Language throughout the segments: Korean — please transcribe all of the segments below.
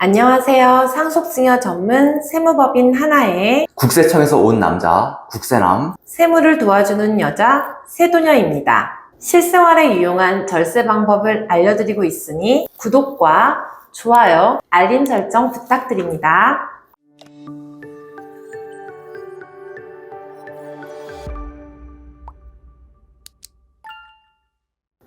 안녕하세요. 상속증여 전문 세무법인 하나의 국세청에서 온 남자, 국세남. 세무를 도와주는 여자, 세도녀입니다. 실생활에 유용한 절세 방법을 알려드리고 있으니 구독과 좋아요, 알림 설정 부탁드립니다.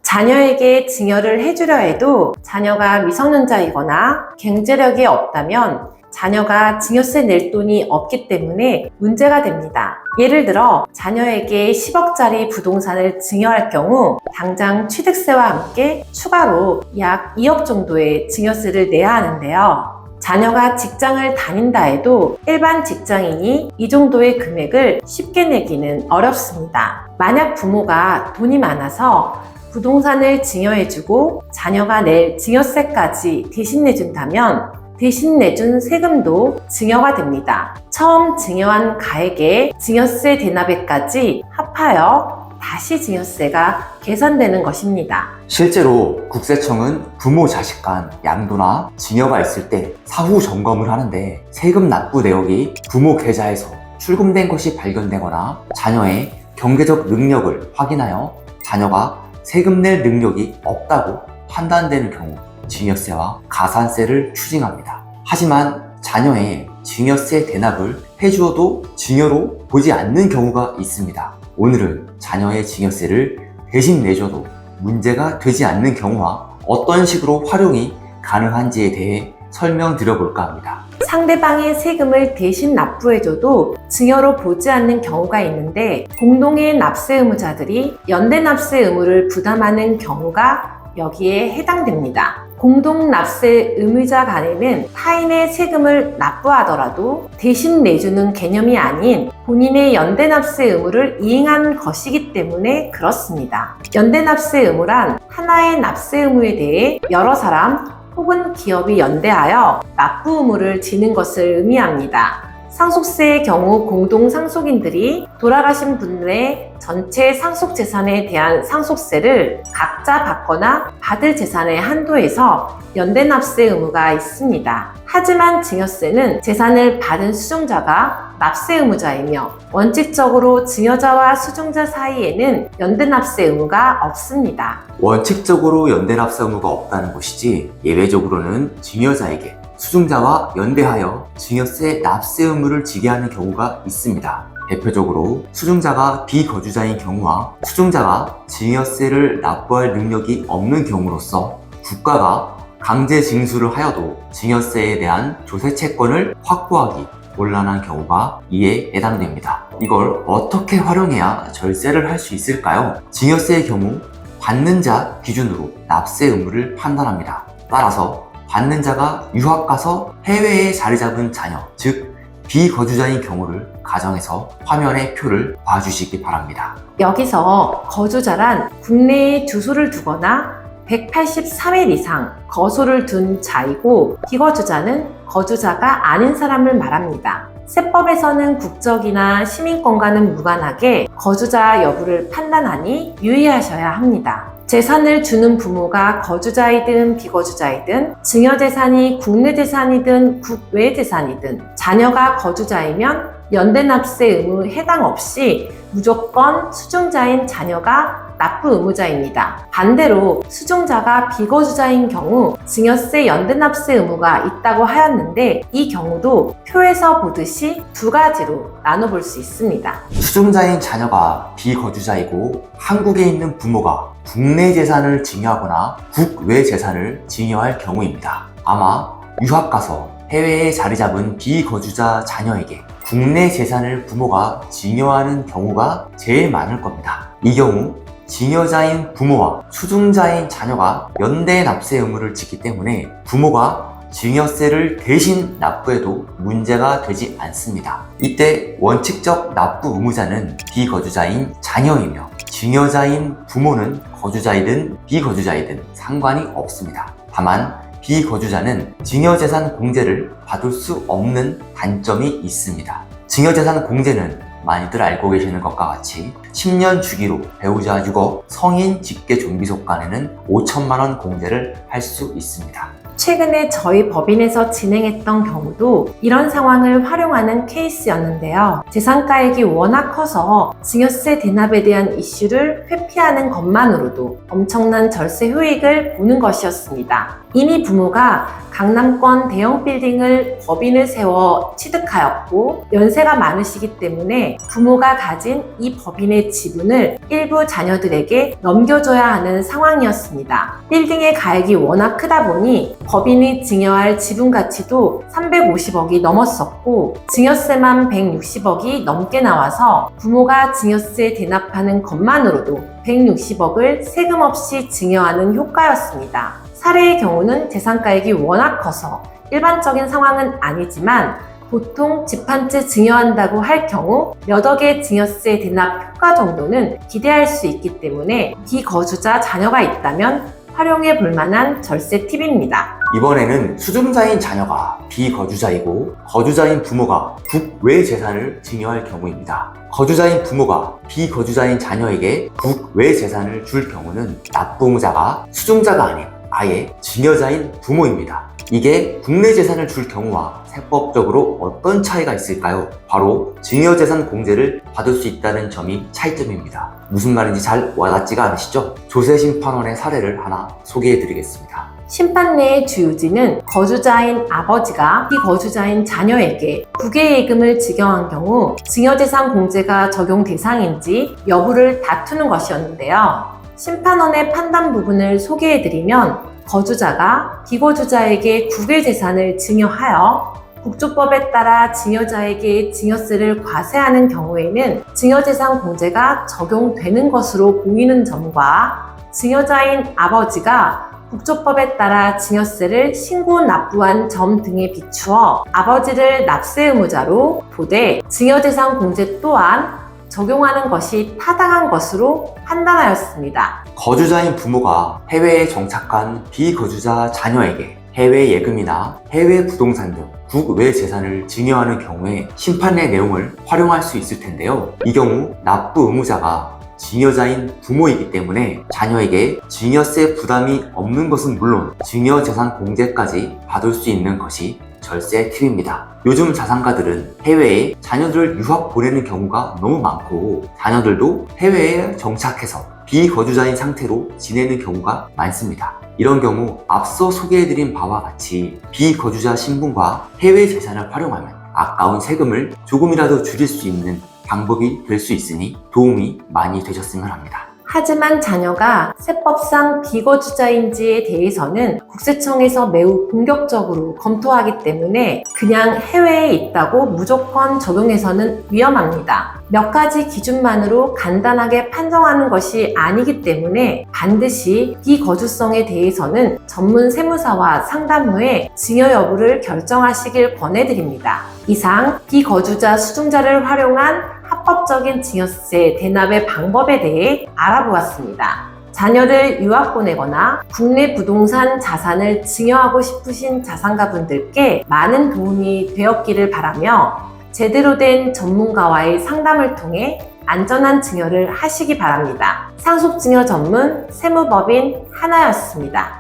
자녀에게 증여를 해주려 해도 자녀가 미성년자이거나 경제력이 없다면 자녀가 증여세 낼 돈이 없기 때문에 문제가 됩니다. 예를 들어 자녀에게 10억짜리 부동산을 증여할 경우 당장 취득세와 함께 추가로 약 2억 정도의 증여세를 내야 하는데요. 자녀가 직장을 다닌다 해도 일반 직장인이 이 정도의 금액을 쉽게 내기는 어렵습니다. 만약 부모가 돈이 많아서 부동산을 증여해주고 자녀가 낼 증여세까지 대신 내준다면 대신 내준 세금도 증여가 됩니다. 처음 증여한 가액의 증여세 대납액까지 합하여 다시 증여세가 계산되는 것입니다. 실제로 국세청은 부모 자식 간 양도나 증여가 있을 때 사후 점검을 하는데 세금 납부 내역이 부모 계좌에서 출금된 것이 발견되거나 자녀의 경제적 능력을 확인하여 자녀가 세금 낼 능력이 없다고 판단되는 경우 증여세와 가산세를 추징합니다. 하지만 자녀의 증여세 대납을 해주어도 증여로 보지 않는 경우가 있습니다. 오늘은 자녀의 증여세를 대신 내줘도 문제가 되지 않는 경우와 어떤 식으로 활용이 가능한지에 대해 설명드려 볼까 합니다. 상대방의 세금을 대신 납부해줘도 증여로 보지 않는 경우가 있는데 공동의 납세 의무자들이 연대 납세 의무를 부담하는 경우가 여기에 해당됩니다. 공동 납세 의무자 간에는 타인의 세금을 납부하더라도 대신 내주는 개념이 아닌 본인의 연대 납세 의무를 이행한 것이기 때문에 그렇습니다. 연대 납세 의무란 하나의 납세 의무에 대해 여러 사람 혹은 기업이 연대하여 납부 의무를 지는 것을 의미합니다. 상속세의 경우 공동 상속인들이 돌아가신 분의 전체 상속 재산에 대한 상속세를 각자 받거나 받을 재산의 한도에서 연대 납세 의무가 있습니다. 하지만 증여세는 재산을 받은 수증자가 납세 의무자이며 원칙적으로 증여자와 수증자 사이에는 연대 납세 의무가 없습니다. 원칙적으로 연대 납세 의무가 없다는 것이지 예외적으로는 증여자에게 수증자와 연대하여 증여세 납세 의무를 지게 하는 경우가 있습니다. 대표적으로 수증자가 비거주자인 경우와 수증자가 증여세를 납부할 능력이 없는 경우로서 국가가 강제 징수를 하여도 증여세에 대한 조세 채권을 확보하기 곤란한 경우가 이에 해당됩니다. 이걸 어떻게 활용해야 절세를 할 수 있을까요? 증여세의 경우 받는 자 기준으로 납세 의무를 판단합니다. 따라서 받는 자가 유학 가서 해외에 자리 잡은 자녀, 즉 비거주자인 경우를 가정해서 화면의 표를 봐주시기 바랍니다. 여기서 거주자란 국내에 주소를 두거나 183일 이상 거소를 둔 자이고 비거주자는 거주자가 아닌 사람을 말합니다. 세법에서는 국적이나 시민권과는 무관하게 거주자 여부를 판단하니 유의하셔야 합니다. 재산을 주는 부모가 거주자이든 비거주자이든 증여재산이 국내 재산이든 국외 재산이든 자녀가 거주자이면 연대납세 의무 해당 없이 무조건 수증자인 자녀가 납부 의무자입니다. 반대로 수증자가 비거주자인 경우 증여세 연대납세 의무가 있다고 하였는데 이 경우도 표에서 보듯이 두 가지로 나눠볼 수 있습니다. 수증자인 자녀가 비거주자이고 한국에 있는 부모가 국내 재산을 증여하거나 국외 재산을 증여할 경우입니다. 아마 유학 가서 해외에 자리 잡은 비거주자 자녀에게 국내 재산을 부모가 증여하는 경우가 제일 많을 겁니다. 이 경우 증여자인 부모와 수증자인 자녀가 연대 납세 의무를 지기 때문에 부모가 증여세를 대신 납부해도 문제가 되지 않습니다. 이때 원칙적 납부 의무자는 비거주자인 자녀이며 증여자인 부모는 거주자이든 비거주자이든 상관이 없습니다. 다만 비거주자는 증여재산 공제를 받을 수 없는 단점이 있습니다. 증여재산 공제는 많이들 알고 계시는 것과 같이 10년 주기로 배우자 6억, 성인 직계 존비속간에는 5천만 원 공제를 할 수 있습니다. 최근에 저희 법인에서 진행했던 경우도 이런 상황을 활용하는 케이스였는데요. 재산가액이 워낙 커서 증여세 대납에 대한 이슈를 회피하는 것만으로도 엄청난 절세 효익을 보는 것이었습니다. 이미 부모가 강남권 대형 빌딩을 법인을 세워 취득하였고 연세가 많으시기 때문에 부모가 가진 이 법인의 지분을 일부 자녀들에게 넘겨줘야 하는 상황이었습니다. 빌딩의 가액이 워낙 크다 보니 법인이 증여할 지분 가치도 350억이 넘었었고 증여세만 160억이 넘게 나와서 부모가 증여세 대납하는 것만으로도 160억을 세금 없이 증여하는 효과였습니다. 사례의 경우는 재산가액이 워낙 커서 일반적인 상황은 아니지만 보통 집 한 채 증여한다고 할 경우 몇 억의 증여세 대납 효과 정도는 기대할 수 있기 때문에 비거주자 자녀가 있다면 활용해 볼 만한 절세 팁입니다. 이번에는 수증자인 자녀가 비거주자이고 거주자인 부모가 국외 재산을 증여할 경우입니다. 거주자인 부모가 비거주자인 자녀에게 국외 재산을 줄 경우는 납부의무자가 수증자가 아닌 아예 증여자인 부모입니다. 이게 국내 재산을 줄 경우와 세법적으로 어떤 차이가 있을까요? 바로 증여재산 공제를 받을 수 있다는 점이 차이점입니다. 무슨 말인지 잘 와닿지가 않으시죠? 조세심판원의 사례를 하나 소개해드리겠습니다. 심판내의 주유지는 거주자인 아버지가 비거주자인 자녀에게 국외예금을 증여한 경우 증여재산 공제가 적용 대상인지 여부를 다투는 것이었는데요. 심판원의 판단 부분을 소개해드리면 거주자가 비거주자에게 국외재산을 증여하여 국조법에 따라 증여자에게 증여세를 과세하는 경우에는 증여재산 공제가 적용되는 것으로 보이는 점과 증여자인 아버지가 국조법에 따라 증여세를 신고 납부한 점 등에 비추어 아버지를 납세 의무자로 보되 증여재산 공제 또한 적용하는 것이 타당한 것으로 판단하였습니다. 거주자인 부모가 해외에 정착한 비거주자 자녀에게 해외 예금이나 해외 부동산 등 국외 재산을 증여하는 경우에 심판의 내용을 활용할 수 있을 텐데요. 이 경우 납부 의무자가 증여자인 부모이기 때문에 자녀에게 증여세 부담이 없는 것은 물론 증여재산 공제까지 받을 수 있는 것이 절세 팁입니다. 요즘 자산가들은 해외에 자녀들을 유학 보내는 경우가 너무 많고 자녀들도 해외에 정착해서 비거주자인 상태로 지내는 경우가 많습니다. 이런 경우 앞서 소개해드린 바와 같이 비거주자 신분과 해외 재산을 활용하면 아까운 세금을 조금이라도 줄일 수 있는 방법이 될 수 있으니 도움이 많이 되셨으면 합니다. 하지만 자녀가 세법상 비거주자인지에 대해서는 국세청에서 매우 공격적으로 검토하기 때문에 그냥 해외에 있다고 무조건 적용해서는 위험합니다. 몇 가지 기준만으로 간단하게 판정하는 것이 아니기 때문에 반드시 비거주성에 대해서는 전문 세무사와 상담 후에 증여 여부를 결정하시길 권해드립니다. 이상 비거주자 수증자를 활용한 합법적인 증여세 대납의 방법에 대해 알아보았습니다. 자녀를 유학 보내거나 국내 부동산 자산을 증여하고 싶으신 자산가분들께 많은 도움이 되었기를 바라며 제대로 된 전문가와의 상담을 통해 안전한 증여를 하시기 바랍니다. 상속증여 전문 세무법인 하나였습니다.